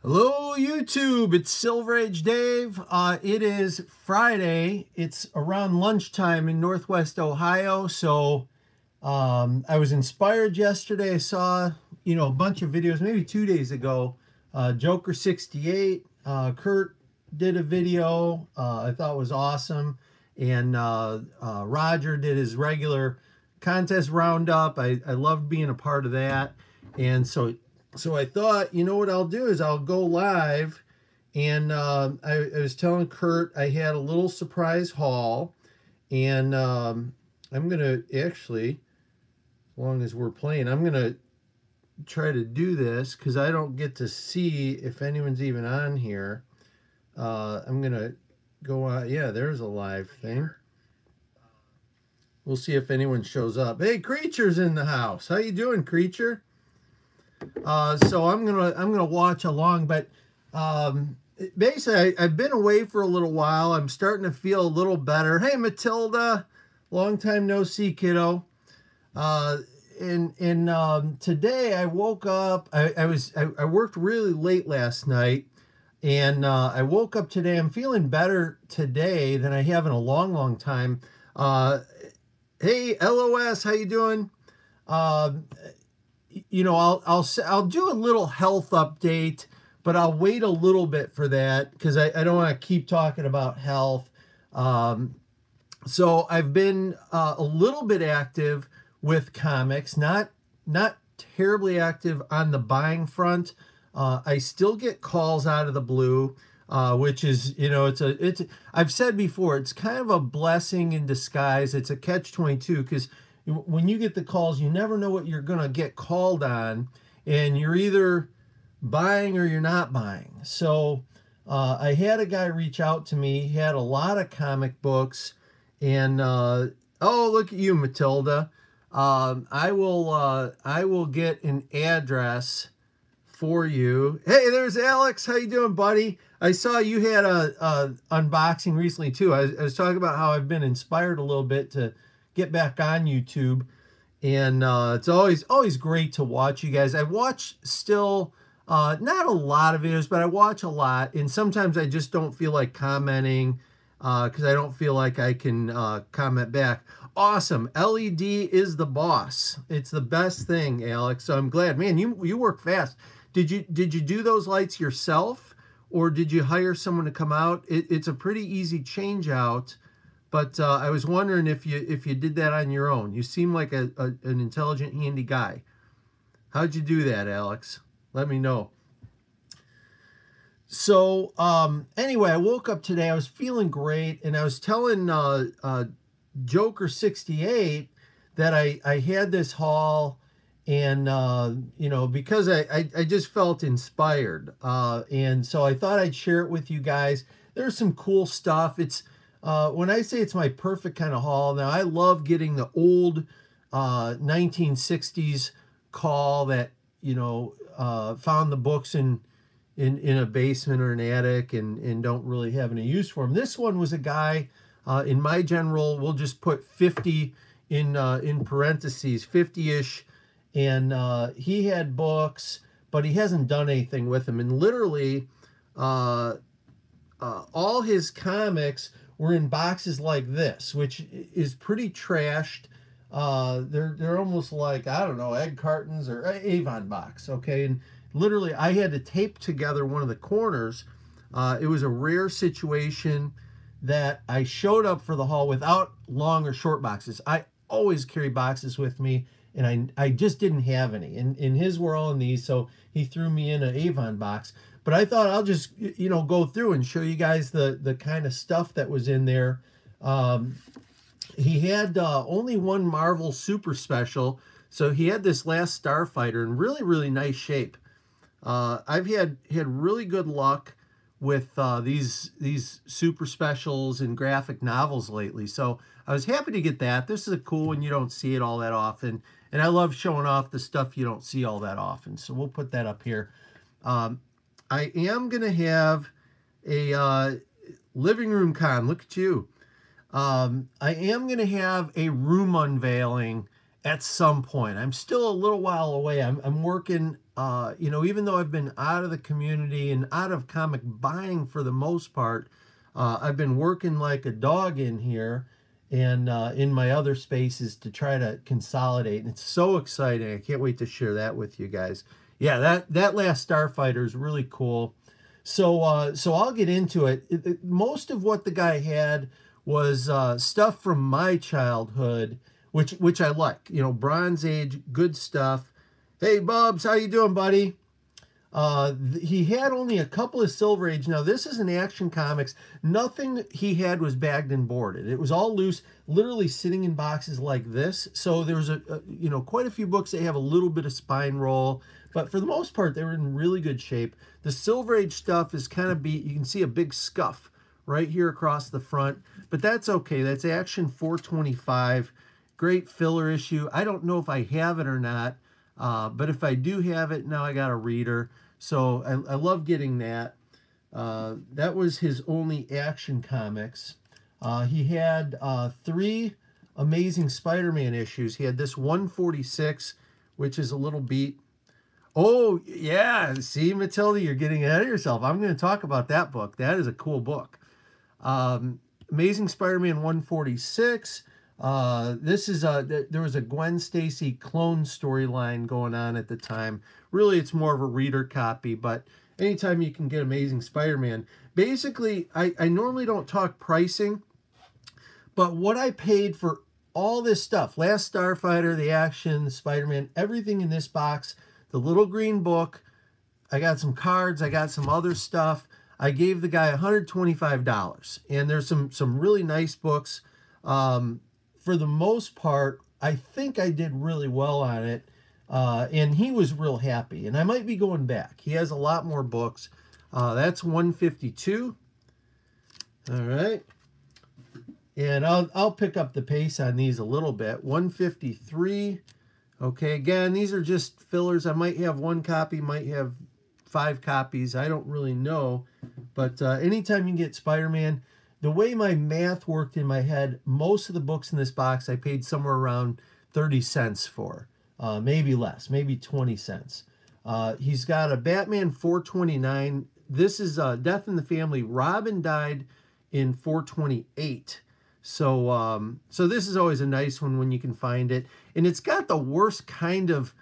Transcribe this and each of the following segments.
Hello YouTube, it's Silver Age Dave. It is Friday. It's around lunchtime in Northwest Ohio. So I was inspired yesterday. I saw, a bunch of videos, maybe 2 days ago. Joker 68, Kurt did a video I thought was awesome. And Roger did his regular contest roundup. I loved being a part of that. And so I thought, what I'll do is I'll go live, and I was telling Kurt I had a little surprise haul, and I'm going to actually, as long as we're playing, I'm going to try to do this because I don't get to see if anyone's even on here. I'm going to go on. Yeah, there's a live thing. We'll see if anyone shows up. Hey, Creature's in the house. How you doing, Creature? So I'm gonna watch along, but basically I've been away for a little while. I'm starting to feel a little better. Hey, Matilda, long time no see, kiddo. Today I woke up. I worked really late last night, and I woke up today. I'm feeling better today than I have in a long time. Hey, LOS, how you doing? I'll do a little health update, but I'll wait a little bit for that because I don't want to keep talking about health. So I've been a little bit active with comics, not terribly active on the buying front. I still get calls out of the blue, which is, I've said before, it's kind of a blessing in disguise. It's a catch-22 because when you get the calls, you never know what you're going to get called on, and you're either buying or you're not buying. So I had a guy reach out to me. He had a lot of comic books, and oh, look at you, Matilda. I will get an address for you. Hey, there's Alex. How you doing, buddy? I saw you had a unboxing recently too. I was talking about how I've been inspired a little bit to get back on YouTube, and it's always great to watch you guys. I watch still not a lot of videos, but I watch a lot, and sometimes I just don't feel like commenting because I don't feel like I can comment back. Awesome. LED is the boss. It's the best thing, Alex. So I'm glad. Man, you work fast. Did you do those lights yourself, or did you hire someone to come out? It's a pretty easy change out. But I was wondering if you did that on your own. You seem like an intelligent, handy guy. How'd you do that, Alex? Let me know. So anyway, I woke up today. I was feeling great, and I was telling Joker 68 that I had this haul, and because I just felt inspired, and so I thought I'd share it with you guys. There's some cool stuff. It's when I say it's my perfect kind of haul, now I love getting the old 1960s call that, found the books in a basement or an attic and don't really have any use for them. This one was a guy in my general, we'll just put 50 in parentheses, 50-ish, and he had books, but he hasn't done anything with them. And literally all his comics were in boxes like this, which is pretty trashed. They're almost like, I don't know, egg cartons or Avon box, okay? And literally, I had to tape together one of the corners. It was a rare situation that I showed up for the haul without long or short boxes. I always carry boxes with me, and I just didn't have any. And his were all in these, so he threw me in an Avon box. But I thought I'll just, go through and show you guys the kind of stuff that was in there. He had only one Marvel Super Special, so he had this Last Starfighter in really, really nice shape. I've had really good luck with these Super Specials and graphic novels lately, so I was happy to get that. This is a cool one. You don't see it all that often, and I love showing off the stuff you don't see all that often, so we'll put that up here. I am going to have a living room con. Look at you. I am going to have a room unveiling at some point. I'm still a little while away. I'm working you know, even though I've been out of the community and out of comic buying for the most part, I've been working like a dog in here and in my other spaces to try to consolidate. And it's so exciting. I can't wait to share that with you guys. Yeah, that last Starfighter is really cool. So I'll get into it. Most of what the guy had was stuff from my childhood, which I like. You know, Bronze Age, good stuff. Hey, Bubs, how you doing, buddy? He had only a couple of Silver Age. Now, this is an Action Comics. Nothing he had was bagged and boarded. It was all loose, literally sitting in boxes like this. So there was you know, quite a few books that have a little bit of spine roll, but for the most part, they were in really good shape. The Silver Age stuff is kind of beat. You can see a big scuff right here across the front, but that's okay. That's Action 425. Great filler issue. I don't know if I have it or not, but if I do have it, now I got a reader. So I love getting that. That was his only Action Comics. He had 3 Amazing Spider-Man issues. He had this 146, which is a little beat. Oh, yeah. See, Matilda, you're getting ahead of yourself. I'm going to talk about that book. That is a cool book. Amazing Spider-Man 146. This is there was a Gwen Stacy clone storyline going on at the time. Really, it's more of a reader copy, but anytime you can get Amazing Spider-Man. Basically, I normally don't talk pricing, but what I paid for all this stuff, Last Starfighter, the Action, Spider-Man, everything in this box, the little green book, I got some cards, I got some other stuff. I gave the guy $125, and there's some really nice books. For the most part, I think I did really well on it, and he was real happy. And I might be going back. He has a lot more books. That's 152. All right. And I'll pick up the pace on these a little bit. 153. Okay, again, these are just fillers. I might have 1 copy, might have 5 copies. I don't really know. But anytime you get Spider-Man, the way my math worked in my head, most of the books in this box I paid somewhere around 30 cents for. Maybe less, maybe 20 cents. He's got a Batman 429. This is Death in the Family. Robin died in 428. So this is always a nice one when you can find it. And it's got the worst kind of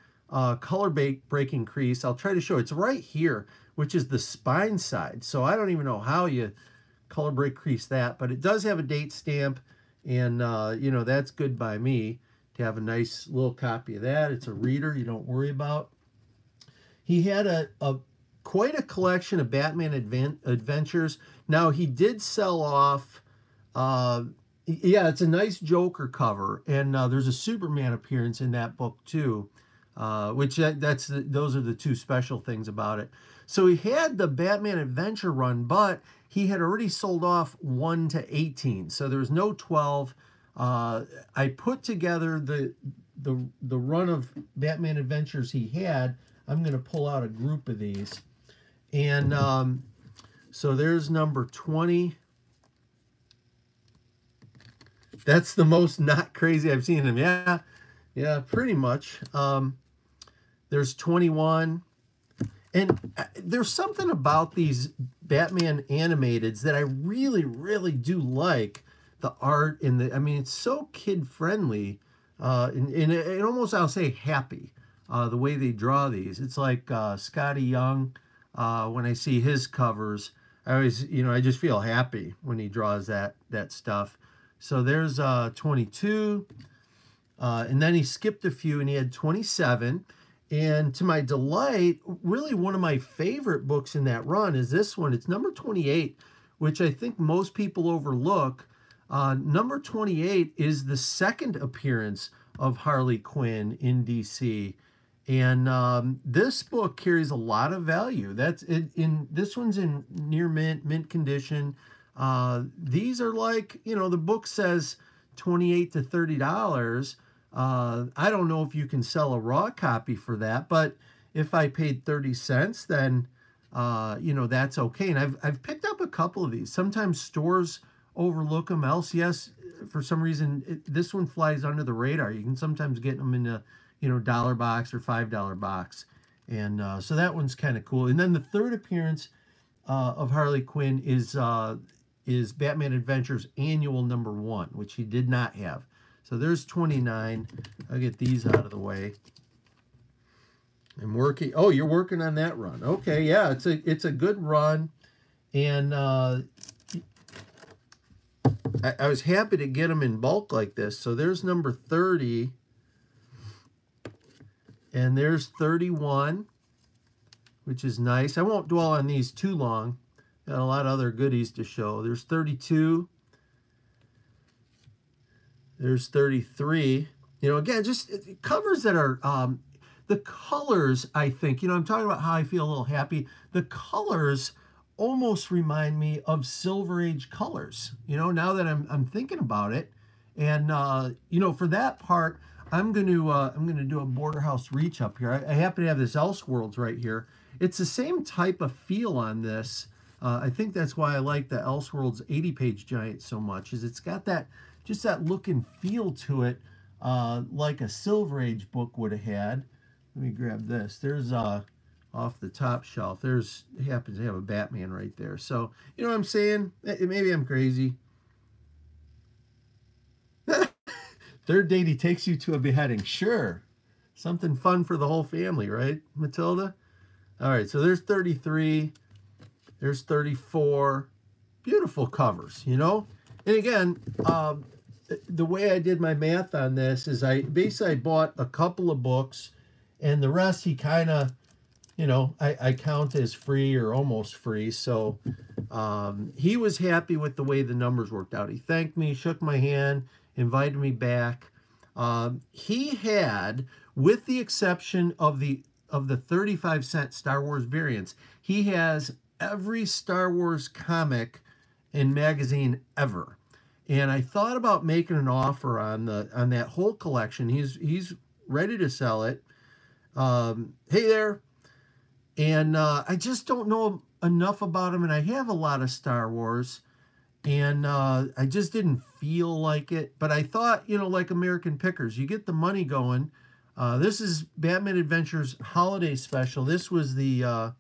color breaking crease. I'll try to show. It's right here, which is the spine side. So I don't even know how you color break crease that, but it does have a date stamp, and you know, that's good by me to have a nice little copy of that. It's a reader you don't worry about. He had quite a collection of Batman adventures. Now, he did sell off, yeah, it's a nice Joker cover, and there's a Superman appearance in that book too, which those are the 2 special things about it. So he had the Batman Adventure run, but he had already sold off 1 to 18, so there was no 12. I put together the run of Batman Adventures he had. I'm going to pull out a group of these, and so there's number 20. That's the most not crazy I've seen him. Yeah, pretty much. There's 21. And there's something about these Batman animateds that I really, really do like. The art and I mean, it's so kid-friendly. And almost, I'll say, happy. The way they draw these. It's like Scotty Young. When I see his covers, I always, you know, I just feel happy when he draws that stuff. So there's 22, and then he skipped a few, and he had 27. And to my delight, really one of my favorite books in that run is this one. It's number 28, which I think most people overlook. Number 28 is the second appearance of Harley Quinn in DC. And this book carries a lot of value. That's in this one's in near mint condition. These are like, you know, the book says $28 to $30. I don't know if you can sell a raw copy for that, but if I paid 30 cents, then you know, that's okay. And I've picked up a couple of these. Sometimes stores overlook them. LCS, for some reason, this one flies under the radar. You can sometimes get them in a, you know, $1 box or $5 box. And so that one's kind of cool. And then the third appearance of Harley Quinn is Batman Adventures Annual #1, which he did not have. So there's 29. I'll get these out of the way. I'm working. Oh, you're working on that run. Okay, yeah, it's a good run, and I was happy to get them in bulk like this. So there's number 30, and there's 31, which is nice. I won't dwell on these too long. Got a lot of other goodies to show. There's 32. There's 33. You know, again, just covers that are the colors, I think, you know, I'm talking about how I feel a little happy. The colors almost remind me of Silver Age colors, you know, now that I'm thinking about it. And, you know, for that part, I'm going to do a Border House reach up here. I happen to have this Elseworlds right here. It's the same type of feel on this. I think that's why I like the Elseworlds 80-page giant so much, is it's got that, just that look and feel to it, like a Silver Age book would have had. Let me grab this. There's off the top shelf. There's, it happens to have a Batman right there. So, you know what I'm saying? Maybe I'm crazy. Third date, he takes you to a beheading. Sure. Something fun for the whole family, right, Matilda? All right, so there's 33. There's 34. Beautiful covers, you know? And again, the way I did my math on this is I bought a couple of books, and the rest he kind of, you know, I count as free or almost free. So he was happy with the way the numbers worked out. He thanked me, shook my hand, invited me back. He had, with the exception of the 35-cent Star Wars variants, he has every Star Wars comic and magazine ever. And I thought about making an offer on that whole collection. He's ready to sell it. Hey there. And I just don't know enough about him, and I have a lot of Star Wars, and I just didn't feel like it. But I thought, you know, like American Pickers, you get the money going. This is Batman Adventures Holiday Special. This was the,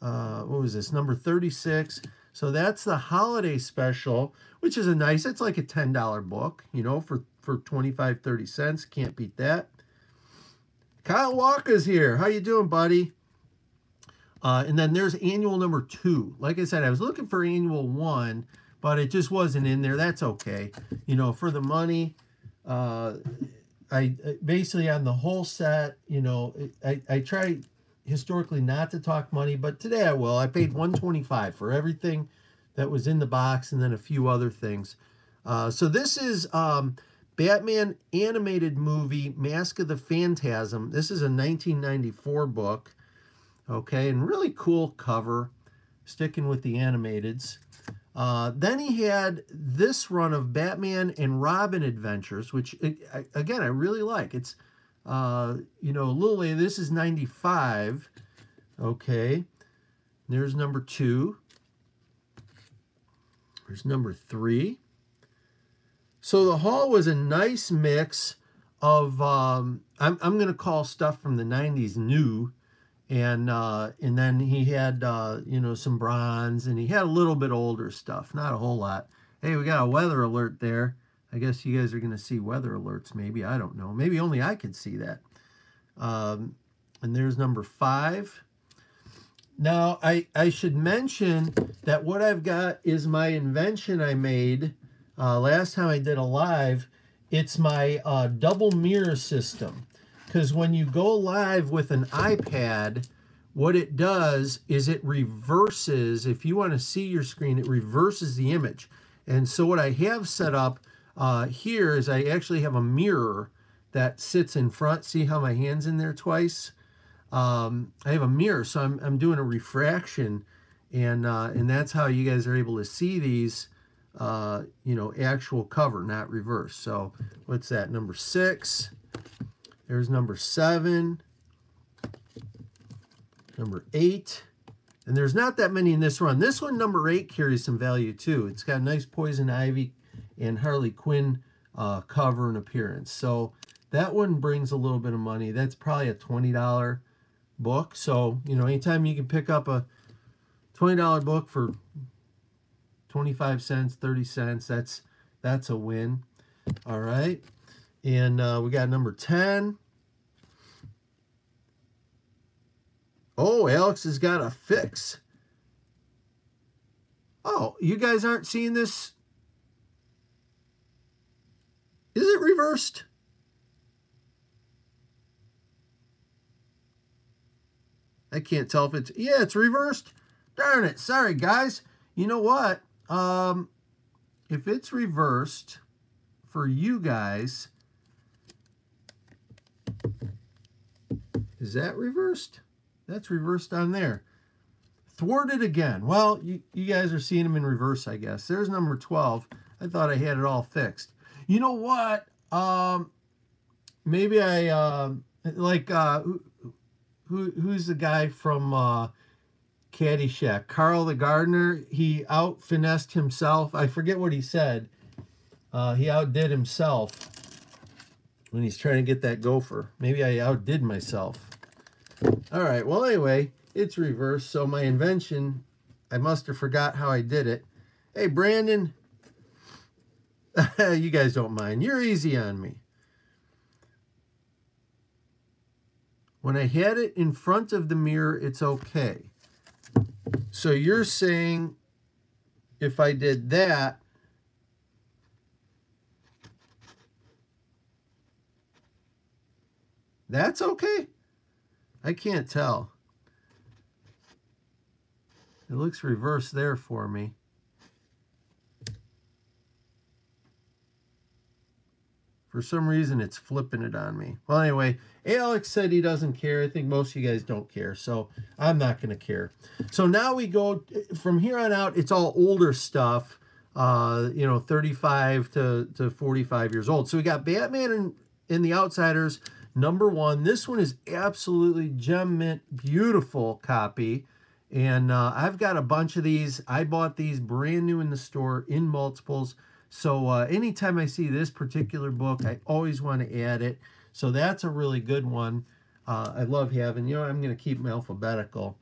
what was this, number 36. So that's the Holiday Special, which is a nice, it's like a $10 book, you know, for 25, 30 cents. Can't beat that. Kyle Walker's here. How you doing, buddy? And then there's Annual #2. Like I said, I was looking for Annual 1, but it just wasn't in there. That's okay. You know, for the money, I basically on the whole set, you know, I try historically not to talk money, but today I will. I paid $125 for everything that was in the box, and then a few other things. So this is Batman animated movie Mask of the Phantasm. This is a 1994 book. Okay, and really cool cover, sticking with the animateds. Then he had this run of Batman and Robin Adventures, which, again, I really like. It's, you know, a little later. This is 95. Okay, there's number 2. There's number 3. So the haul was a nice mix of, I'm going to call stuff from the 90s new. And then he had, you know, some bronze, and he had a little bit older stuff, not a whole lot. Hey, we got a weather alert there. I guess you guys are going to see weather alerts, maybe. I don't know. Maybe only I could see that. And there's number 5. Now, I should mention that what I've got is my invention I made last time I did a live. It's my double mirror system. Because when you go live with an iPad, what it does is it reverses, if you want to see your screen, it reverses the image. And so what I have set up here is I actually have a mirror that sits in front. See how my hand's in there twice? I have a mirror, so I'm doing a refraction, and that's how you guys are able to see these, you know, actual cover, not reverse. So what's that, number 6? There's number 7, number 8, and there's not that many in this run. This one, number 8, carries some value too. It's got a nice Poison Ivy and Harley Quinn cover and appearance. So that one brings a little bit of money. That's probably a $20 book. So, you know, anytime you can pick up a $20 book for 25 cents, 30 cents, that's a win. All right. And we got number 10. Oh, Alex has got a fix. Oh, you guys aren't seeing this? Is it reversed? I can't tell if it's... Yeah, it's reversed. Darn it. Sorry, guys. You know what? If it's reversed for you guys... Is that reversed? That's reversed on there. Thwarted again. Well, you guys are seeing them in reverse, I guess. There's number 12. I thought I had it all fixed. You know what? Maybe I who's the guy from Caddyshack? Carl the gardener. He out finessed himself. I forget what he said. He outdid himself when he's trying to get that gopher. Maybe I outdid myself. All right. Well, anyway, it's reversed. So my invention, I must have forgot how I did it. Hey, Brandon. You guys don't mind. You're easy on me. When I had it in front of the mirror, it's okay. So you're saying if I did that, that's okay? I can't tell. It looks reversed there for me. For some reason, it's flipping it on me. Well, anyway, Alex said he doesn't care. I think most of you guys don't care, so I'm not going to care. So now we go, from here on out, it's all older stuff, you know, 35 to 45 years old. So we got Batman and the Outsiders, number 1. This one is absolutely gem mint, beautiful copy. And I've got a bunch of these. I bought these brand new in the store in multiples. So anytime I see this particular book, I always want to add it. So that's a really good one. I love having, you know, I'm going to keep them alphabetical.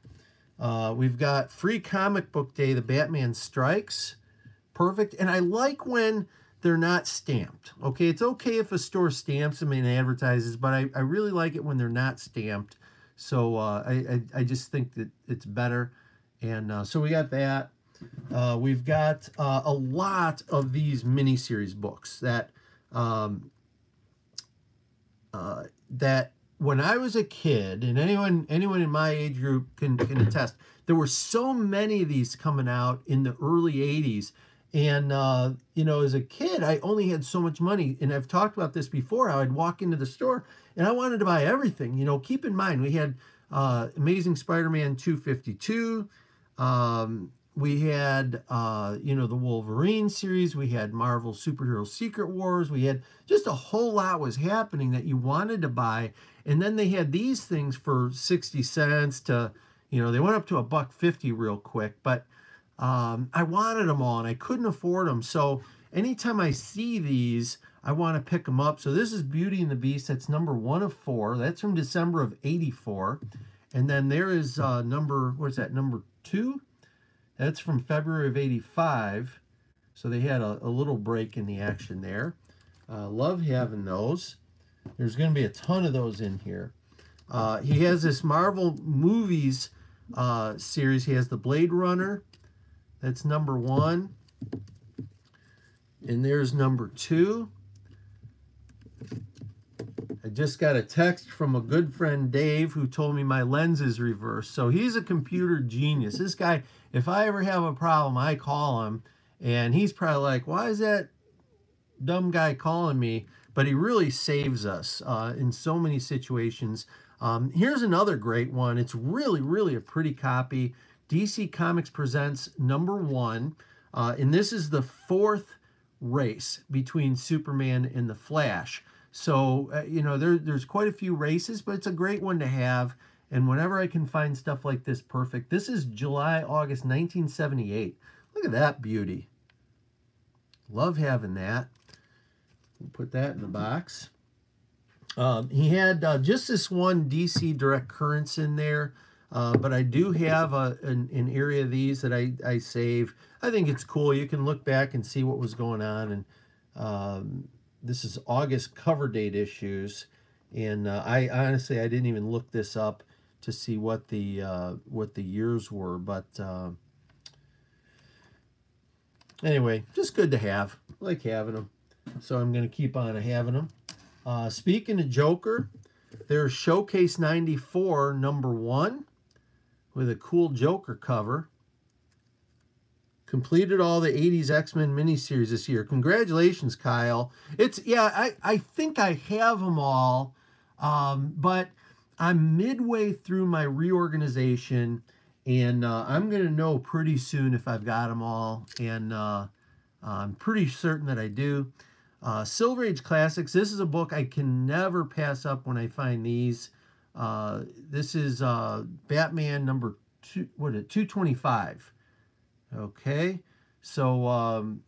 We've got Free Comic Book Day, the Batman Strikes. Perfect. And I like when they're not stamped. Okay, it's okay if a store stamps them and advertises, but I really like it when they're not stamped. So I just think that it's better. And so we got that. We've got a lot of these miniseries books that that when I was a kid, and anyone in my age group can attest, there were so many of these coming out in the early 80s. And, you know, as a kid, I only had so much money. And I've talked about this before, how I'd walk into the store and I wanted to buy everything. You know, keep in mind, we had Amazing Spider-Man 252. We had, you know, the Wolverine series. We had Marvel Superhero Secret Wars. We had just a whole lot was happening that you wanted to buy. And then they had these things for 60 cents to, you know, they went up to $1.50 real quick. But I wanted them all and I couldn't afford them. So anytime I see these, I want to pick them up. So this is Beauty and the Beast. That's number 1 of 4. That's from December of '84. And then there is number 2? That's from February of '85. So they had a little break in the action there. Love having those. There's going to be a ton of those in here. He has this Marvel Movies series. He has the Blade Runner. That's number 1. And there's number 2. I just got a text from a good friend, Dave, who told me my lens is reversed. So he's a computer genius. This guy, if I ever have a problem, I call him. And he's probably like, why is that dumb guy calling me? But he really saves us in so many situations. Here's another great one. It's really, really a pretty copy. DC Comics presents number 1. And this is the 4th race between Superman and the Flash. So, you know, there's quite a few races, but it's a great one to have. And whenever I can find stuff like this, perfect. This is August 1978. Look at that beauty. Love having that. We'll put that in the box. He had just this one DC Direct Currents in there, but I do have an area of these that I save. I think it's cool. You can look back and see what was going on. And this is August cover date issues. And I honestly, I didn't even look this up to see what the years were. But anyway, just good to have. I like having them. So I'm going to keep on having them. Speaking of Joker, there's Showcase 94 #1 with a cool Joker cover. Completed all the 80s X-Men miniseries this year. Congratulations, Kyle. I think I have them all, but I'm midway through my reorganization, and I'm going to know pretty soon if I've got them all, and I'm pretty certain that I do. Silver Age Classics. This is a book I can never pass up when I find these. This is Batman number 225. Okay, so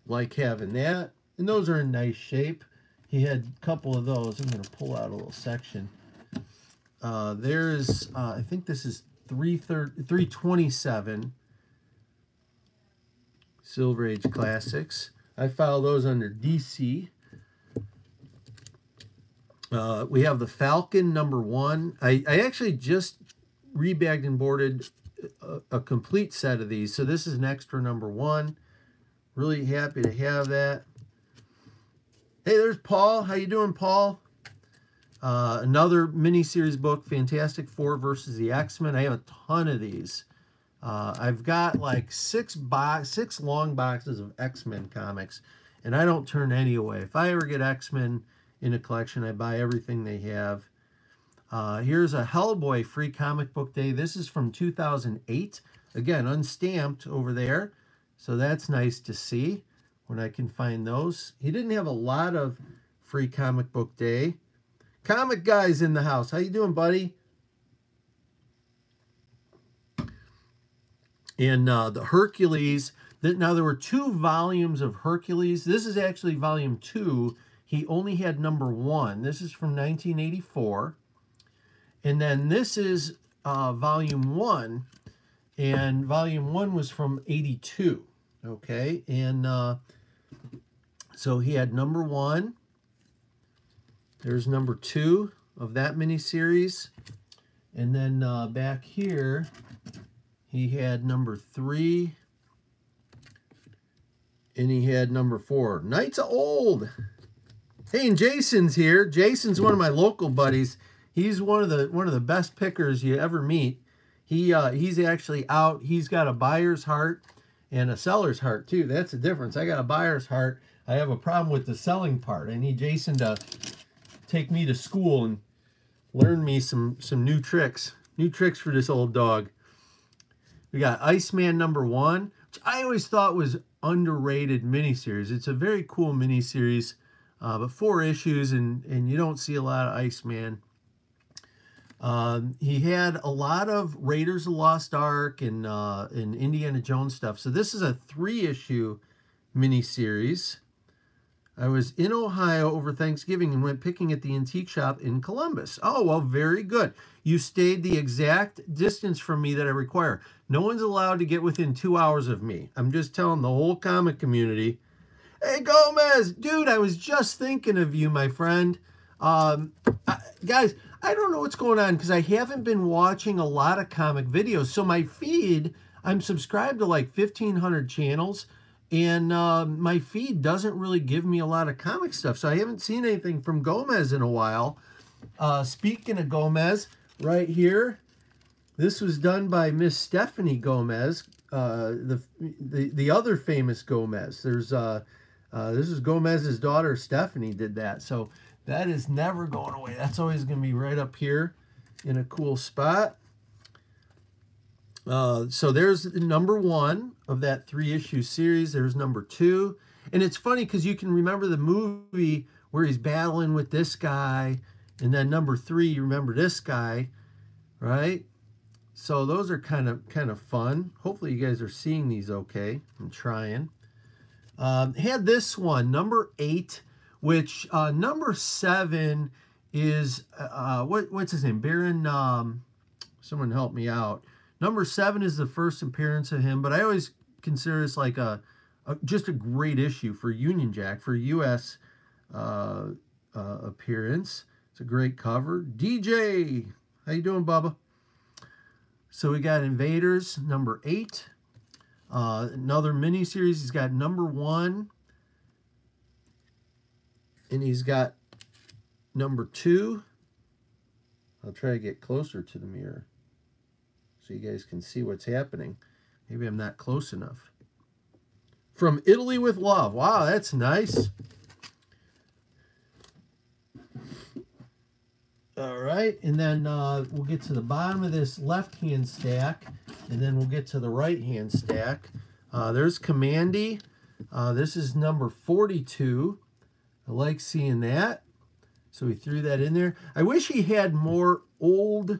like having that, and those are in nice shape. He had a couple of those. I'm going to pull out a little section. There's I think this is 327 Silver Age Classics. I file those under DC. We have the Falcon #1. I actually just rebagged and boarded a complete set of these. So this is an extra #1. Really happy to have that. Hey, there's Paul. How you doing, Paul? Another miniseries book, Fantastic Four versus the X-Men. I have a ton of these. I've got like six long boxes of X-Men comics, and I don't turn any away. If I ever get X-Men in a collection, I buy everything they have. Here's a Hellboy free comic book day. This is from 2008. Again, unstamped over there. So that's nice to see when I can find those. He didn't have a lot of free comic book day. Comic Guy's in the house. How you doing, buddy? And the Hercules, now there were 2 volumes of Hercules. This is actually volume 2. He only had #1. This is from 1984. And then this is volume 1. And volume 1 was from 82. Okay. And so he had #1. There's #2 of that miniseries. And then back here, he had #3, and he had #4. Knights of Old. Hey, and Jason's here. Jason's one of my local buddies. He's one of the best pickers you ever meet. He's actually out. He's got a buyer's heart and a seller's heart too. That's the difference. I got a buyer's heart. I have a problem with the selling part. I need Jason to take me to school and learn me some new tricks. New tricks for this old dog. We got Iceman #1, which I always thought was underrated miniseries. It's a very cool miniseries, but 4 issues, and you don't see a lot of Iceman. He had a lot of Raiders of the Lost Ark and Indiana Jones stuff. So this is a 3-issue miniseries. I was in Ohio over Thanksgiving and went picking at the antique shop in Columbus. Oh, well, very good. You stayed the exact distance from me that I require. No one's allowed to get within 2 hours of me. I'm just telling the whole comic community. Hey, Gomez, dude, I was just thinking of you, my friend. Guys, I don't know what's going on because I haven't been watching a lot of comic videos. So my feed, I'm subscribed to like 1,500 channels. And my feed doesn't really give me a lot of comic stuff. So I haven't seen anything from Gomez in a while. Speaking of Gomez, right here, this was done by Miss Stephanie Gomez, the other famous Gomez. There's this is Gomez's daughter, Stephanie, did that. So that is never going away. That's always going to be right up here in a cool spot. So there's #1 of that 3-issue series. There's #2. And it's funny because you can remember the movie where he's battling with this guy. And then #3, you remember this guy, right? So those are kind of fun. Hopefully you guys are seeing these okay. I'm trying. Had this one, #8, which number 7 is, what's his name? Baron, someone help me out. Number 7 is the first appearance of him, but I always consider this like just a great issue for Union Jack, for U.S. Appearance. It's a great cover. DJ, how you doing, Bubba? So we got Invaders, number 8. Another miniseries. He's got number 1. And he's got number 2. I'll try to get closer to the mirror so you guys can see what's happening. Maybe I'm not close enough. From Italy with Love. Wow, that's nice. All right, and then we'll get to the bottom of this left-hand stack, and then we'll get to the right-hand stack. There's Commandy. This is number 42. I like seeing that. So we threw that in there. I wish he had more old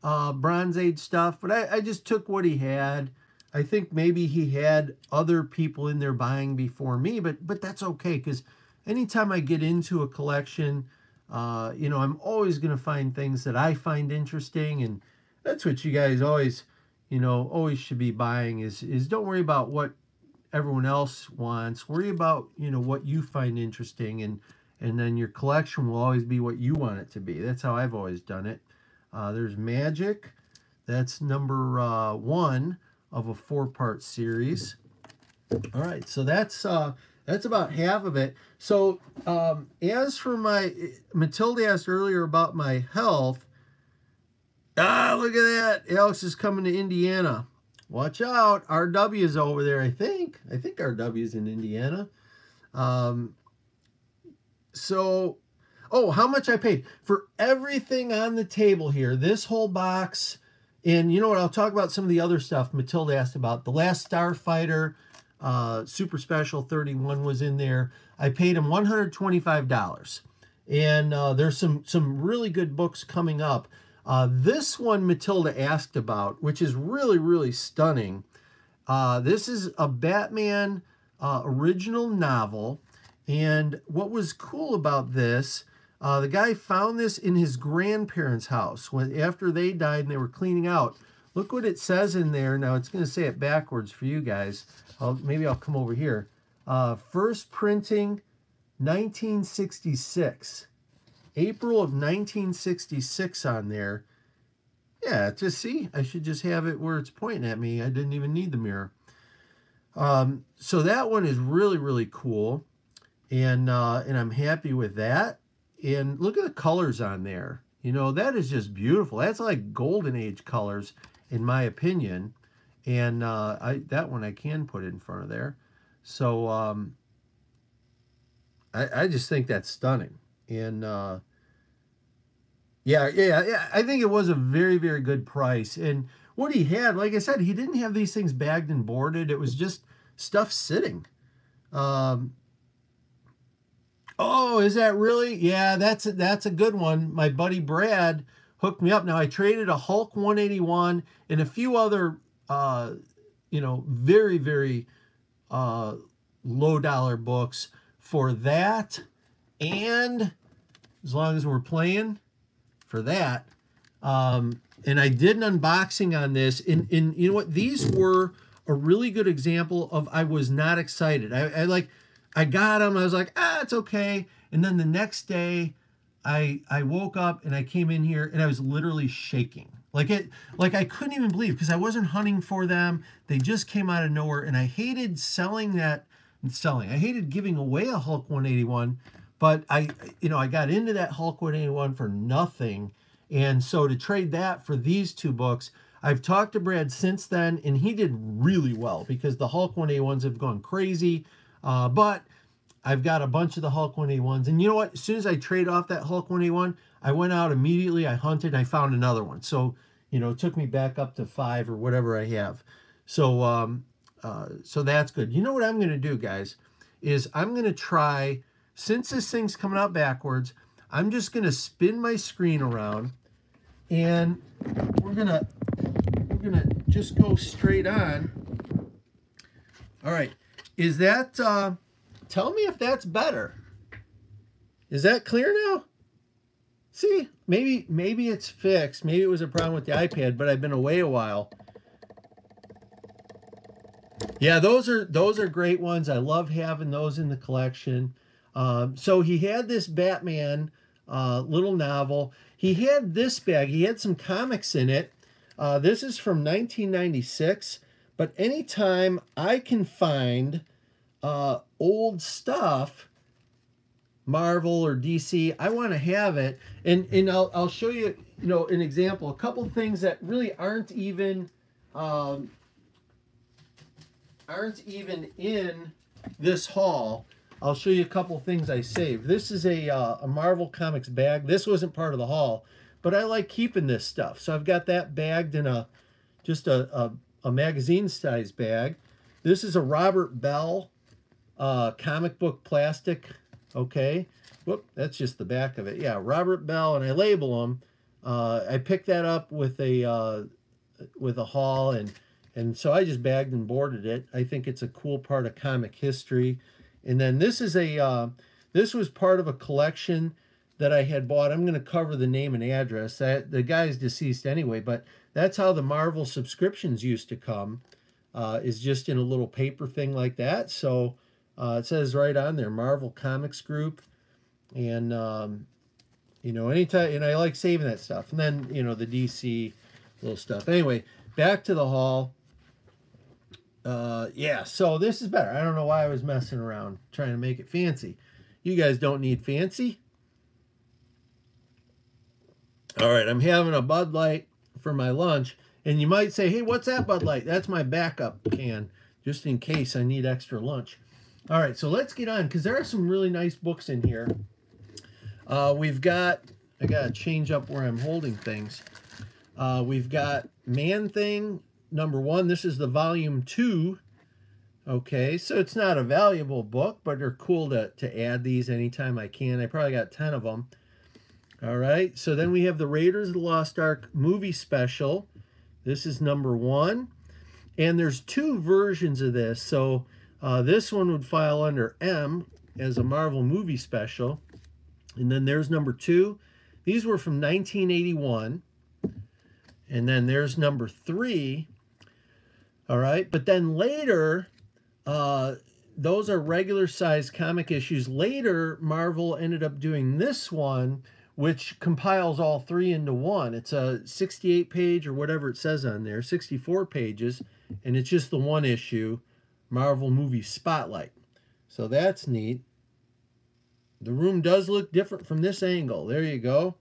Bronze Age stuff, but I just took what he had. I think maybe he had other people in there buying before me, but that's okay, because anytime I get into a collection, you know, I'm always going to find things that I find interesting, and that's what you guys always, you know, always should be buying is don't worry about what everyone else wants. Worry about, you know, what you find interesting, and then your collection will always be what you want it to be. That's how I've always done it. There's Magic. That's number 1 of a 4-part series. All right, so that's about half of it. So as for my, Matilda asked earlier about my health. Look at that. Alex is coming to Indiana. Watch out. RW is over there, I think. I think RW is in Indiana. So, oh, how much I paid for everything on the table here. This whole box. And you know what? I'll talk about some of the other stuff Matilda asked about. The Last Starfighter Super Special 31 was in there. I paid him $125. And there's some really good books coming up. This one Matilda asked about, which is really, really stunning. This is a Batman original novel. And what was cool about this, the guy found this in his grandparents' house after they died and they were cleaning out. Look what it says in there. Now, it's going to say it backwards for you guys. Maybe I'll come over here. First printing, 1966. April of 1966 on there. Yeah, just see, I should just have it where it's pointing at me. I didn't even need the mirror. So that one is really, really cool. And I'm happy with that. And look at the colors on there. You know, that is just beautiful. That's like golden age colors, in my opinion. And that one I can put in front of there. So I just think that's stunning. And yeah, I think it was a very, very good price. And what he had, like I said, he didn't have these things bagged and boarded. It was just stuff sitting. Oh, is that really? Yeah, that's a good one. My buddy Brad hooked me up. Now, I traded a Hulk 181 and a few other, you know, very, very low dollar books for that. And as long as we're playing for that. And I did an unboxing on this. And you know what? These were a really good example of I was not excited. I got them. I was like, it's okay. And then the next day, I woke up and I came in here and I was literally shaking. Like I couldn't even believe, because I wasn't hunting for them. They just came out of nowhere, and I hated I hated giving away a Hulk 181, but I got into that Hulk 181 for nothing. And so to trade that for these two books, I've talked to Brad since then, and he did really well because the Hulk 181s have gone crazy. But I've got a bunch of the Hulk 181s. And you know what? As soon as I trade off that Hulk 181, I went out immediately, I hunted, and I found another one. So, you know, it took me back up to 5 or whatever I have. So, so that's good. You know what I'm going to do, guys, is I'm going to try, since this thing's coming out backwards, I'm just going to spin my screen around, and we're going to just go straight on. All right. Is that, tell me if that's better. Is that clear now? See, maybe it's fixed. Maybe it was a problem with the iPad, but I've been away a while. Yeah, those are great ones. I love having those in the collection. So he had this Batman little novel. He had this bag. He had some comics in it. This is from 1996. But anytime I can find old stuff, Marvel or DC, I want to have it. And I'll show you, an example. A couple things that really aren't even in this haul. I'll show you a couple things I saved. This is a Marvel Comics bag. This wasn't part of the haul, but I like keeping this stuff. So I've got that bagged in just a magazine size bag. This is a Robert Bell comic book plastic. Okay. Whoop, that's just the back of it. Yeah, Robert Bell, and I label them. I picked that up with a haul, and so I just bagged and boarded it. I think it's a cool part of comic history. And then this is this was part of a collection that I had bought. I'm going to cover the name and address. The guy's deceased anyway, but that's how the Marvel subscriptions used to come, is just in a little paper thing like that. So it says right on there, Marvel Comics Group. And, anytime, and I like saving that stuff. And then, the DC little stuff. Anyway, back to the haul. Yeah, so this is better. I don't know why I was messing around trying to make it fancy. You guys don't need fancy. All right, I'm having a Bud Light for my lunch. And you might say, hey, what's that Bud Light? That's my backup can, just in case I need extra lunch. All right, so let's get on, because there are some really nice books in here. I got to change up where I'm holding things. We've got Man-Thing #1. This is the volume 2. Okay, so it's not a valuable book, but they're cool to add these anytime I can. I probably got 10 of them. All right, so then we have the Raiders of the Lost Ark movie special. This is #1. And there's 2 versions of this. So this one would file under M as a Marvel movie special. And then there's #2. These were from 1981. And then there's #3. All right. But then later, those are regular size comic issues. Later, Marvel ended up doing this one, which compiles all 3 into one. It's a 68 page or whatever it says on there, 64 pages. And it's just the one issue, Marvel Movie Spotlight. So that's neat. The room does look different from this angle. There you go.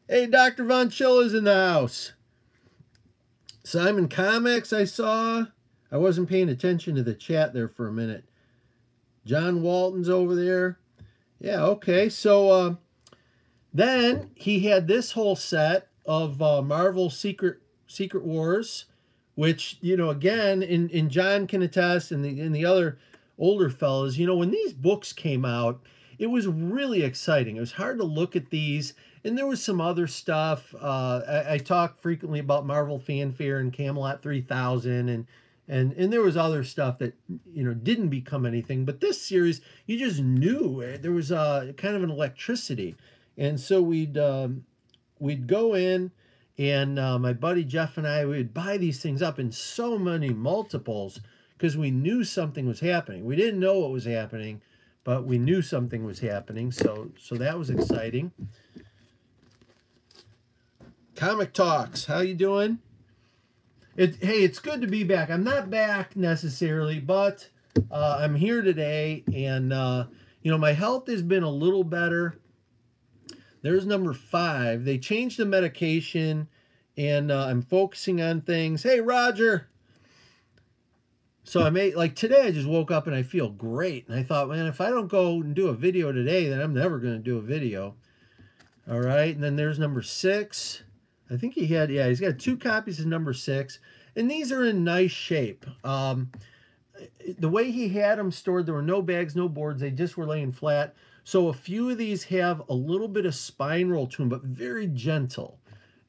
Hey, Dr. Von Chill is in the house. Simon Comics, I saw. I wasn't paying attention to the chat there for a minute. John Walton's over there. Yeah, okay. So then he had this whole set of Marvel Secret Wars, which, again, and John can attest, and the other older fellas, when these books came out, it was really exciting. It was hard to look at these, and there was some other stuff. I talk frequently about Marvel Fanfare and Camelot 3000, and there was other stuff that didn't become anything. But this series, you just knew there was kind of an electricity, and so we'd go in, and my buddy Jeff and I would buy these things up in so many multiples because we knew something was happening. We didn't know what was happening, but we knew something was happening, so that was exciting. Comic Talks, how you doing? Hey, it's good to be back. I'm not back necessarily, but I'm here today, and my health has been a little better. There's #5. They changed the medication, and I'm focusing on things. Hey, Roger. So like today, I just woke up and I feel great. And I thought, man, if I don't go and do a video today, then I'm never going to do a video. All right. And then there's #6. I think he's got 2 copies of #6. And these are in nice shape. The way he had them stored, there were no bags, no boards. They just were laying flat. So a few of these have a little bit of spine roll to them, but very gentle.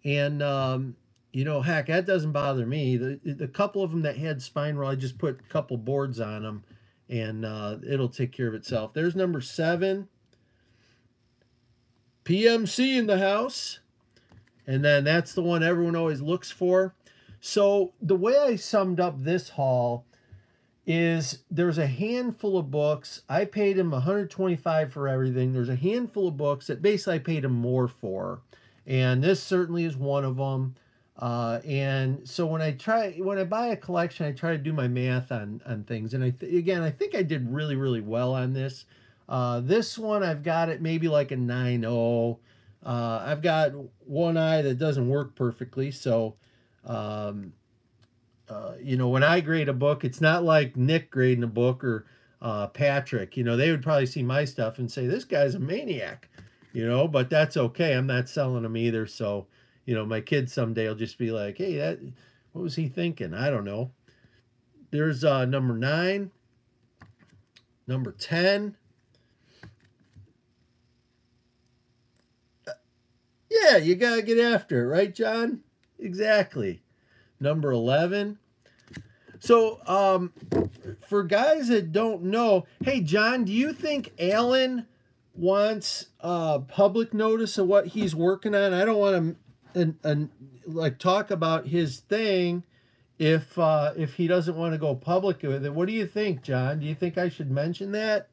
And, heck, that doesn't bother me. The couple of them that had spine roll, I just put a couple boards on them, and it'll take care of itself. There's #7. PMC in the house. And then that's the one everyone always looks for. So the way I summed up this haul is there's a handful of books. I paid him $125 for everything. There's a handful of books that basically I paid him more for. And this certainly is one of them. And so when I buy a collection, I try to do my math on things. And again, I think I did really, really well on this. This one, I've got it maybe like a 9.0. I've got one eye that doesn't work perfectly. So, you know, when I grade a book, it's not like Nick grading a book or Patrick. You know, they would probably see my stuff and say, this guy's a maniac, you know, but that's okay. I'm not selling them either. So, you know, my kids someday will just be like, hey, what was he thinking? I don't know. There's number 9, number 10. Yeah, you got to get after it, right, John? Exactly. Number 11. So, for guys that don't know, hey, John, do you think Alan wants public notice of what he's working on? I don't want to like talk about his thing if he doesn't want to go public with it. What do you think, John? Do you think I should mention that?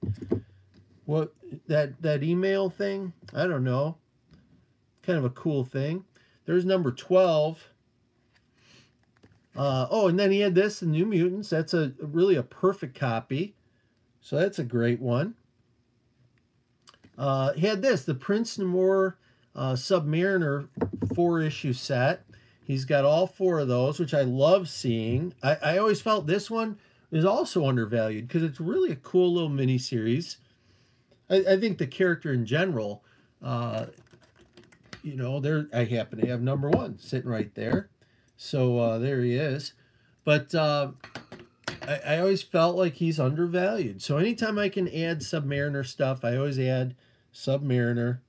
What that email thing? I don't know. Kind of a cool thing. There's number 12. Oh, and then he had this, the New Mutants. That's really a perfect copy. So that's a great one. He had this, the Prince Namor Submariner 4-issue set. He's got all 4 of those, which I love seeing. I always felt this one is also undervalued because it's really a cool little miniseries. I think the character in general, you know, I happen to have number 1 sitting right there. So there he is. But I always felt like he's undervalued. So anytime I can add Submariner stuff, I always add Submariner.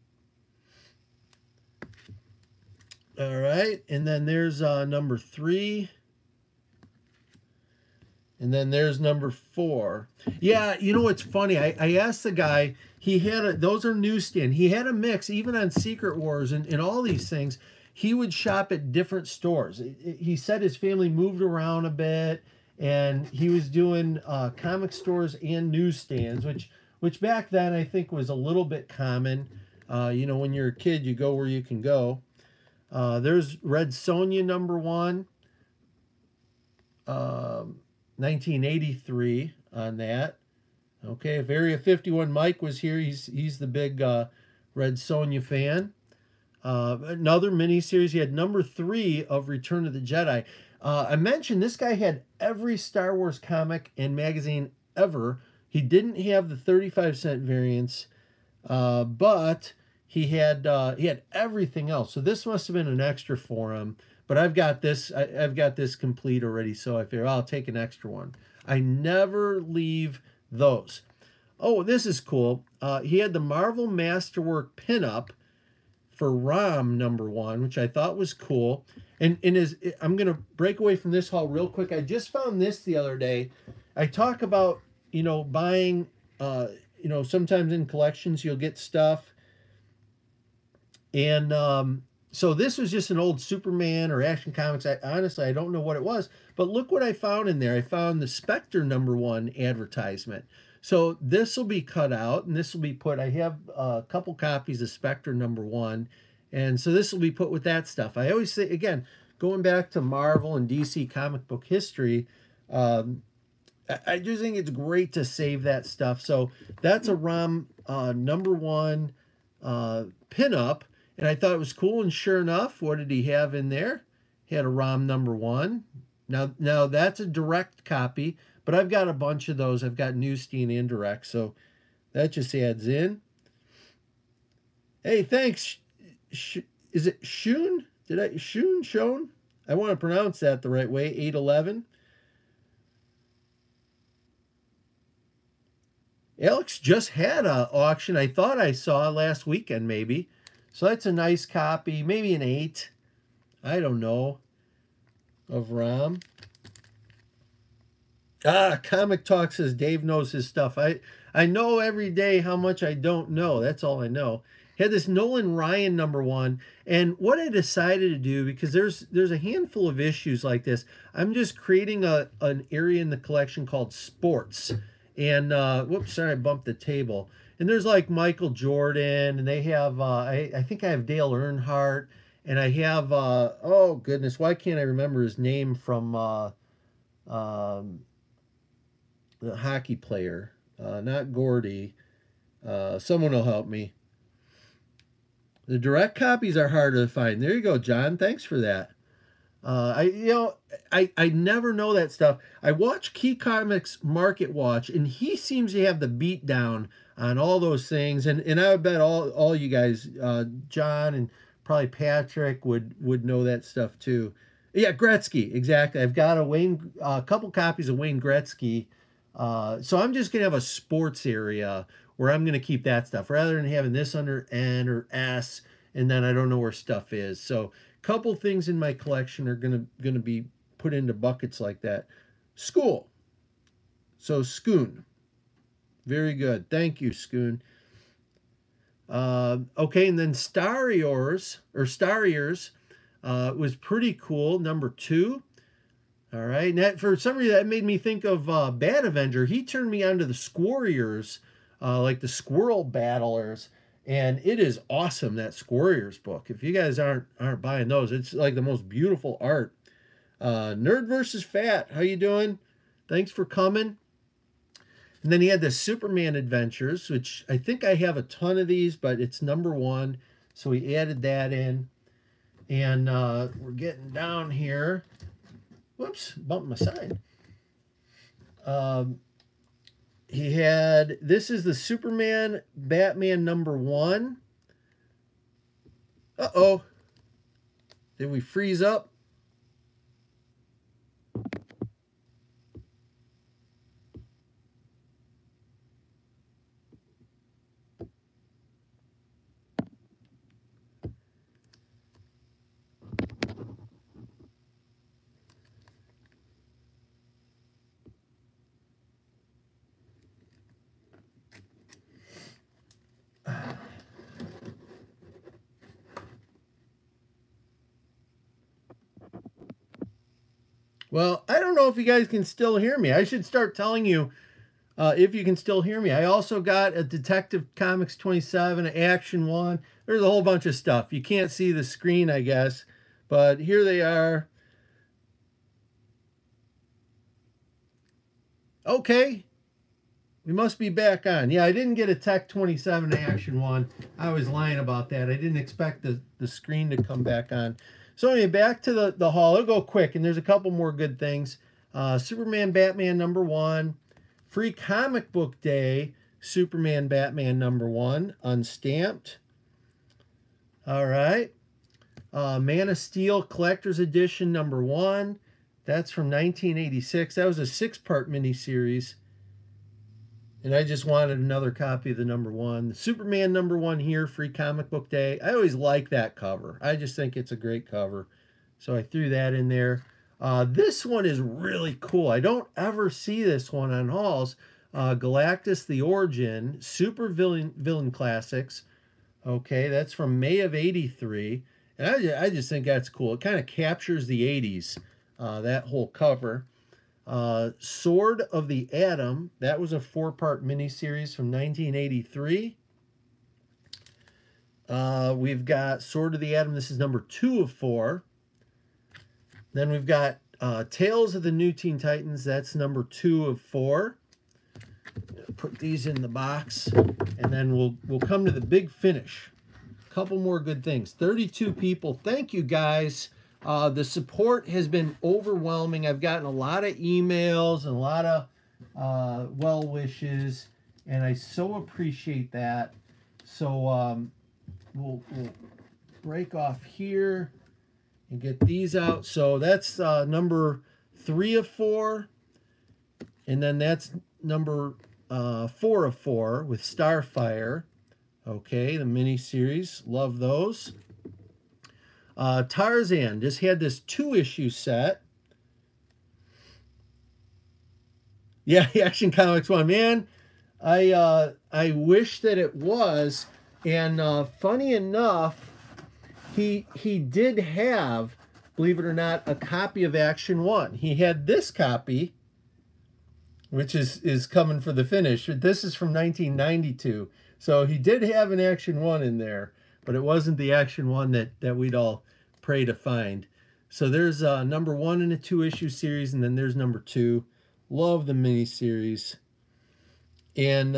All right. And then there's number 3. And then there's number 4. Yeah, you know what's funny? I asked the guy, he had those are newsstand. He had a mix, even on Secret Wars and all these things. He would shop at different stores. He said his family moved around a bit, and he was doing comic stores and newsstands, which back then I think was a little bit common. You know, when you're a kid, you go where you can go. There's Red Sonja number 1, 1983 on that. Okay, if Area 51 Mike was here, he's the big Red Sonja fan. Another miniseries, he had number 3 of Return of the Jedi. I mentioned this guy had every Star Wars comic and magazine ever. He didn't have the 35-cent variants, but he had everything else. So this must have been an extra for him. But I've got this. I've got this complete already. So I figure I'll take an extra one. I never leave those. Oh, this is cool. He had the Marvel Masterwork pinup for Rom number 1, which I thought was cool. And I'm going to break away from this haul real quick. I just found this the other day. I talk about, you know, buying, you know, sometimes in collections you'll get stuff. And so this was just an old Superman or Action Comics. Honestly, I don't know what it was. But look what I found in there. I found the Spectre number 1 advertisement. So this will be cut out, and this will be put, I have a couple copies of Spectre number 1, and so this will be put with that stuff. I always say, again, going back to Marvel and DC comic book history, I just think it's great to save that stuff. So that's a ROM number 1 pinup, and I thought it was cool, and sure enough, what did he have in there? He had a ROM number 1. Now that's a direct copy, but I've got a bunch of those. I've got newsstand and direct, so that just adds in. Hey, thanks. Is it Shun? Shun? I want to pronounce that the right way. 811. Alex just had an auction I thought I saw last weekend, maybe. So that's a nice copy. Maybe an 8. I don't know. Of ROM. Comic Talk says Dave knows his stuff. I know every day how much I don't know. That's all I know. Had this Nolan Ryan #1, and what I decided to do, because there's a handful of issues like this, I'm just creating an area in the collection called sports. And whoops, sorry, I bumped the table. And there's like Michael Jordan, and they have I think I have Dale Earnhardt, and I have oh goodness, why can't I remember his name from um, the hockey player? Not Gordy. Someone will help me. The direct copies are harder to find. There you go, John. Thanks for that. I never know that stuff. I watch Key Comics Market Watch, and he seems to have the beat down on all those things. And I would bet all you guys, John and probably Patrick would know that stuff too. Yeah, Gretzky, exactly. I've got a couple copies of Wayne Gretzky. So I'm just gonna have a sports area where I'm gonna keep that stuff rather than having this under N or S, and then I don't know where stuff is. So couple things in my collection are gonna be put into buckets like that. School. So Schoon. Very good. Thank you, Schoon. Okay, and then Stariors was pretty cool. #2. All right. And that, for some reason, that made me think of Bad Avenger. He turned me on to the Squarriors, like the Squirrel Battlers. And it is awesome, that Squarriors book. If you guys aren't buying those, it's like the most beautiful art. Nerd versus Fat, how you doing? Thanks for coming. And then he had the Superman Adventures, which I think I have a ton of these, but it's #1. So he added that in. And we're getting down here. Whoops, bumped my side. He had, this is the Superman Batman #1. Uh-oh. Did we freeze up? Well, I don't know if you guys can still hear me. I should start telling you if you can still hear me. I also got a Detective Comics 27, an Action 1. There's a whole bunch of stuff. You can't see the screen, I guess, but here they are. Okay, we must be back on. Yeah, I didn't get a Tech 27 Action 1. I was lying about that. I didn't expect the screen to come back on. So anyway, back to the haul. It'll go quick, and there's a couple more good things. Superman Batman #1. Free Comic Book Day, Superman Batman #1, unstamped. All right. Man of Steel Collector's Edition #1. That's from 1986. That was a 6-part miniseries. And I just wanted another copy of the #1. The Superman #1 here, Free Comic Book Day. I always like that cover. I just think it's a great cover. So I threw that in there. This one is really cool. I don't ever see this one on hauls. Galactus The Origin, Super Villain Classics. Okay, that's from May of '83. And I just think that's cool. It kind of captures the '80s, that whole cover. Sword of the Atom, that was a 4-part miniseries from 1983. We've got Sword of the Atom, this is #2 of 4. Then we've got Tales of the New Teen Titans, that's #2 of 4. Put these in the box, and then we'll come to the big finish. Couple more good things. 32 people. Thank you, guys. The support has been overwhelming. I've gotten a lot of emails and a lot of well wishes, and I so appreciate that. So we'll break off here and get these out. So that's #3 of 4, and then that's #4 of 4 with Starfire. Okay, the mini-series. Love those. Tarzan just had this 2-issue set. Yeah, Action Comics 1. Man, I wish that it was. And funny enough, he did have, believe it or not, a copy of Action One. He had this copy, which is coming for the finish. This is from 1992. So he did have an Action One in there, but it wasn't the Action One that we'd all pray to find. So there's number 1 in a 2-issue series, and then there's number 2. Love the miniseries. And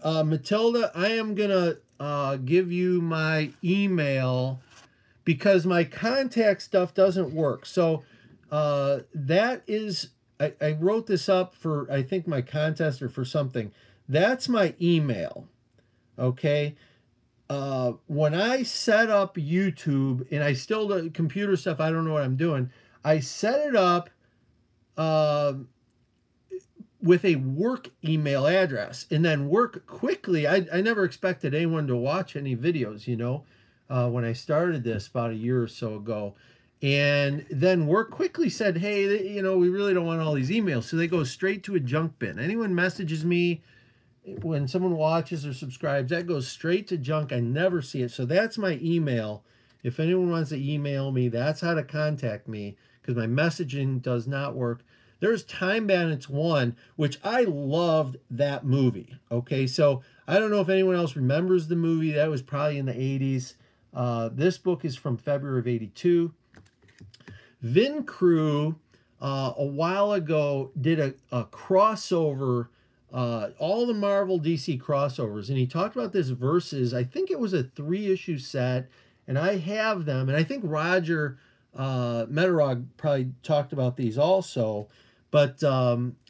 Matilda, I am going to give you my email because my contact stuff doesn't work. So that is, I wrote this up for, I think, my contest or for something. That's my email, okay? When I set up YouTube, and I still do computer stuff, I don't know what I'm doing. I set it up with a work email address, and then work quickly. I never expected anyone to watch any videos, you know, when I started this about a year or so ago. And then work quickly said, hey, you know, we really don't want all these emails. So they go straight to a junk bin. Anyone messages me, when someone watches or subscribes, that goes straight to junk. I never see it. So that's my email. If anyone wants to email me, that's how to contact me, because my messaging does not work. There's Time Bandits 1, which I loved that movie. Okay, so I don't know if anyone else remembers the movie. That was probably in the 80s. This book is from February of 82. Vin Crew, a while ago, did a crossover, all the Marvel DC crossovers, and he talked about this Versus. I think it was a 3-issue set, and I have them, and I think Roger Metarog probably talked about these also. But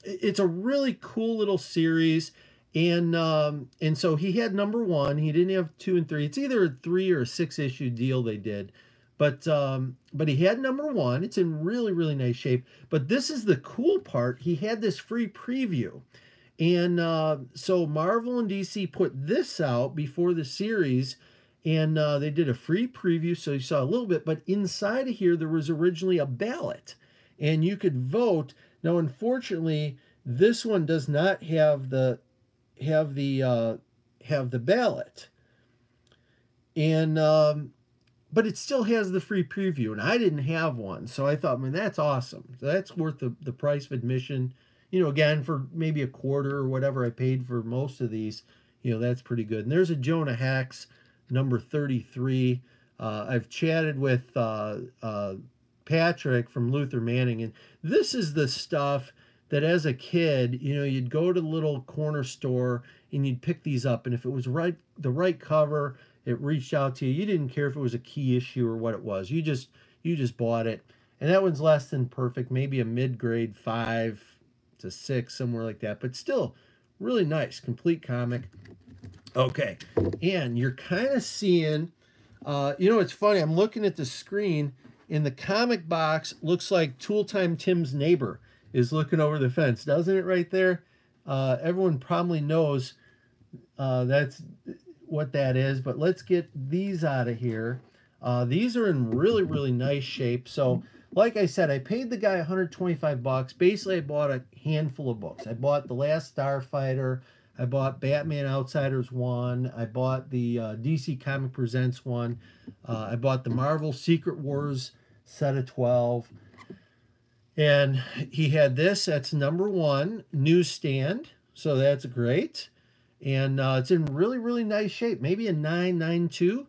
it's a really cool little series, and so he had number 1. He didn't have 2 and 3. It's either a 3 or a 6-issue deal they did. But he had number 1. It's in really, really nice shape. But this is the cool part. He had this free preview. And so Marvel and DC put this out before the series, and they did a free preview, so you saw a little bit. But inside of here, there was originally a ballot, and you could vote. Now, unfortunately, this one does not have the ballot, and but it still has the free preview, and I didn't have one, so I thought, man, that's awesome. So that's worth the price of admission. You know, again, for maybe a quarter or whatever I paid for most of these, you know, that's pretty good. And there's a Jonah Hex, number 33. I've chatted with Patrick from Luther Manning, and this is the stuff that as a kid, you know, you'd go to the little corner store and you'd pick these up, and if it was the right cover, it reached out to you. You didn't care if it was a key issue or what it was. You just bought it. And that one's less than perfect, maybe a mid-grade 5 to 6, somewhere like that, but still really nice, complete comic. Okay, and you're kind of seeing, you know, it's funny, I'm looking at the screen, in the comic box, looks like Tool Time Tim's neighbor is looking over the fence, doesn't it, right there? Everyone probably knows that's what that is, but let's get these out of here. These are in really, really nice shape. So like I said, I paid the guy $125. Basically, I bought a handful of books. I bought The Last Starfighter. I bought Batman Outsiders 1. I bought the DC Comic Presents 1. I bought the Marvel Secret Wars set of 12. And he had this. That's number 1, newsstand. So that's great. And it's in really, really nice shape. Maybe a 992.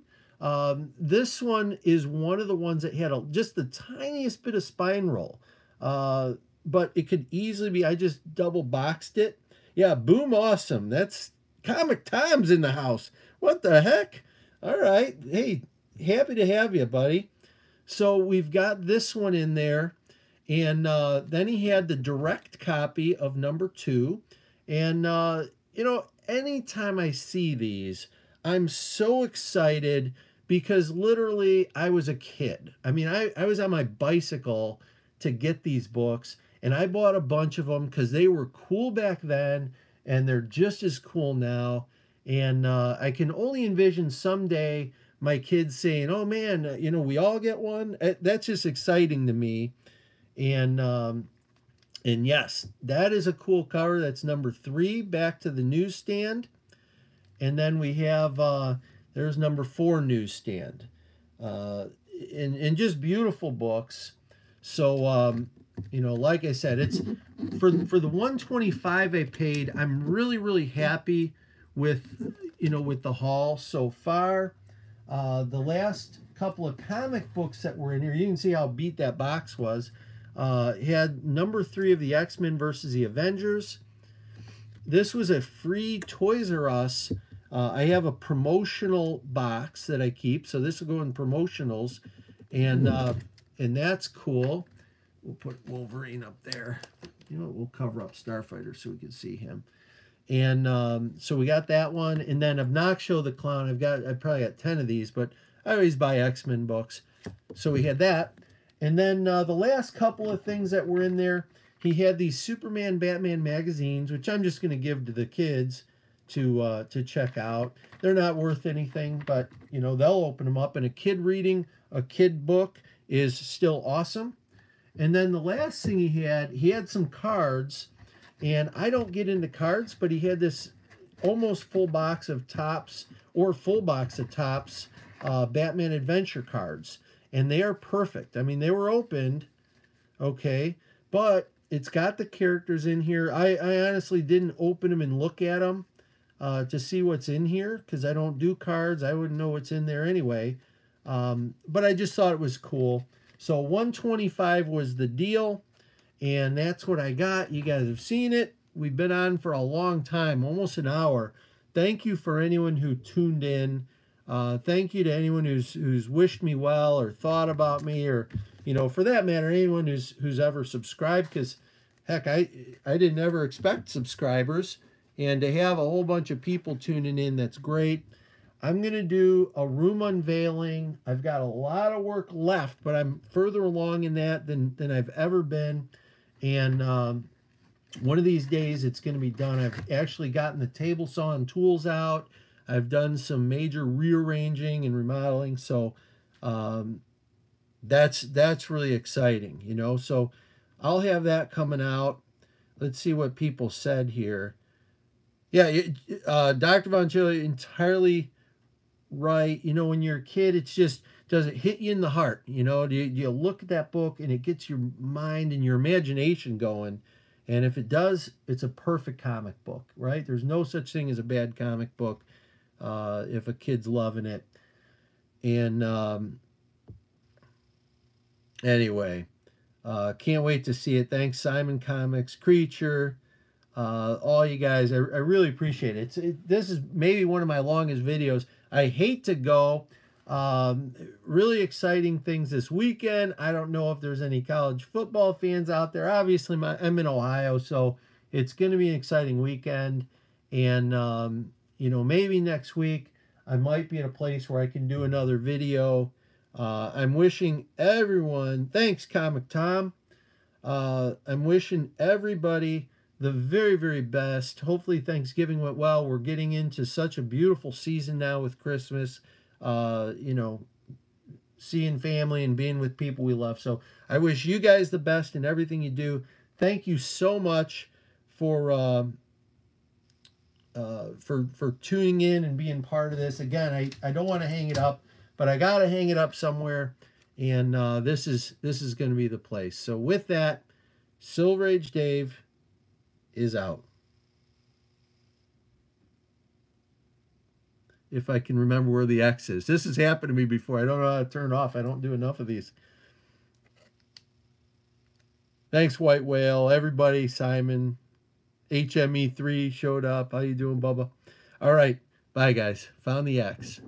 This one is one of the ones that had just the tiniest bit of spine roll, but it could easily be, I just double boxed it. Yeah, boom, awesome. That's Comic Tom's in the house. What the heck? All right. Hey, happy to have you, buddy. So we've got this one in there, and then he had the direct copy of number 2. And, you know, anytime I see these, I'm so excited, because literally I was a kid. I mean, I was on my bicycle to get these books, and I bought a bunch of them because they were cool back then, and they're just as cool now. And I can only envision someday my kids saying, oh man, you know, we all get one. That's just exciting to me. And yes, that is a cool cover. That's number 3, back to the newsstand. And then we have, there's number 4 newsstand. And just beautiful books. So, you know, like I said, it's for the 125 I paid. I'm really, really happy with, you know, with the haul so far. The last couple of comic books that were in here, you can see how beat that box was. Had number 3 of the X-Men versus the Avengers. This was a free Toys R Us. I have a promotional box that I keep, so this will go in promotionals, and that's cool. We'll put Wolverine up there. You know, we'll cover up Starfighter so we can see him. And so we got that one, and then Obnoxio the Clown. I probably got 10 of these, but I always buy X-Men books, so we had that. And then the last couple of things that were in there, he had these Superman, Batman magazines, which I'm just going to give to the kids to check out. They're not worth anything, but you know, they'll open them up. And a kid reading a kid book is still awesome. And then the last thing he had some cards, and I don't get into cards, but he had this almost full box of Topps, or full box of Topps Batman Adventure cards, and they are perfect. I mean, they were opened, okay, but it's got the characters in here. I honestly didn't open them and look at them to see what's in here, because I don't do cards. I wouldn't know what's in there anyway. But I just thought it was cool. So 125 was the deal, and that's what I got. You guys have seen it. We've been on for a long time, almost an hour. Thank you for anyone who tuned in. Thank you to anyone who's wished me well or thought about me, or, you know, for that matter, anyone who's ever subscribed, because heck, I didn't ever expect subscribers, and to have a whole bunch of people tuning in, that's great. I'm going to do a room unveiling. I've got a lot of work left, but I'm further along in that than I've ever been. And one of these days it's going to be done. I've actually gotten the table saw and tools out. I've done some major rearranging and remodeling. So that's really exciting, you know. So I'll have that coming out. Let's see what people said here. Yeah, Dr. Von Chile, entirely right. You know, when you're a kid, it's just, does it hit you in the heart? You know, do you look at that book and it gets your mind and your imagination going? And if it does, it's a perfect comic book, right? There's no such thing as a bad comic book if a kid's loving it. And anyway, can't wait to see it. Thanks, Simon Comics, Creature, all you guys. I really appreciate it. This is maybe one of my longest videos. I hate to go. Really exciting things this weekend. I don't know if there's any college football fans out there. Obviously, I'm in Ohio, so it's going to be an exciting weekend. And, you know, maybe next week I might be in a place where I can do another video. I'm wishing everyone, thanks, Comic Tom. I'm wishing everybody the very, very best. Hopefully Thanksgiving went well. We're getting into such a beautiful season now with Christmas. You know, seeing family and being with people we love. So I wish you guys the best in everything you do. Thank you so much for tuning in and being part of this. Again, I don't want to hang it up, but I got to hang it up somewhere. And this is going to be the place. So with that, Silver Age Dave is out. If I can remember where the X is. This has happened to me before. I don't know how to turn off. I don't do enough of these. Thanks, White Whale. Everybody, Simon. HME3 showed up. How you doing, Bubba? All right. Bye, guys. Found the X.